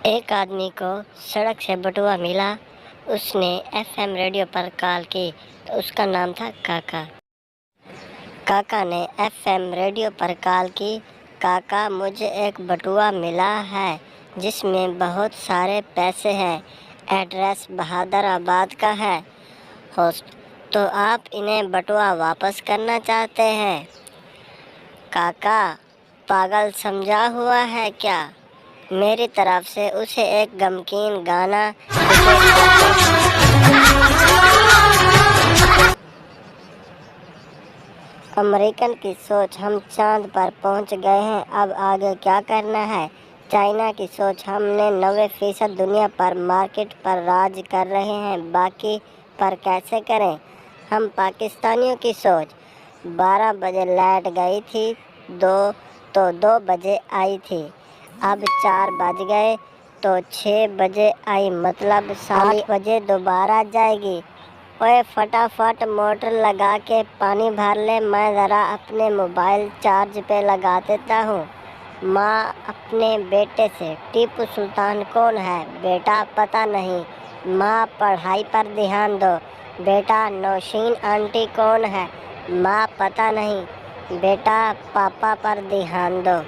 एक आदमी को सड़क से बटुआ मिला। उसने एफएम रेडियो पर कॉल की तो उसका नाम था काका। काका ने एफएम रेडियो पर कॉल की। काका, मुझे एक बटुआ मिला है जिसमें बहुत सारे पैसे हैं। एड्रेस बहादुराबाद का है। होस्ट: तो आप इन्हें बटुआ वापस करना चाहते हैं? काका: पागल समझा हुआ है क्या? मेरी तरफ से उसे एक गमगीन गाना अमेरिकन की सोच: हम चांद पर पहुंच गए हैं, अब आगे क्या करना है? चाइना की सोच: हमने 90% दुनिया पर मार्केट पर राज कर रहे हैं, बाकी पर कैसे करें? हम पाकिस्तानियों की सोच: 12 बजे लाइट गई थी, 2 बजे आई थी, अब 4 बज गए तो 6 बजे आई, मतलब 8 बजे दोबारा जाएगी। ओए, फटाफट मोटर लगा के पानी भर ले, मैं ज़रा अपने मोबाइल चार्ज पे लगा देता हूँ। माँ अपने बेटे से: टीपू सुल्तान कौन है बेटा? पता नहीं। माँ पढ़ाई पर ध्यान दो बेटा। नौशीन आंटी कौन है? माँ पता नहीं बेटा, पापा पर ध्यान दो।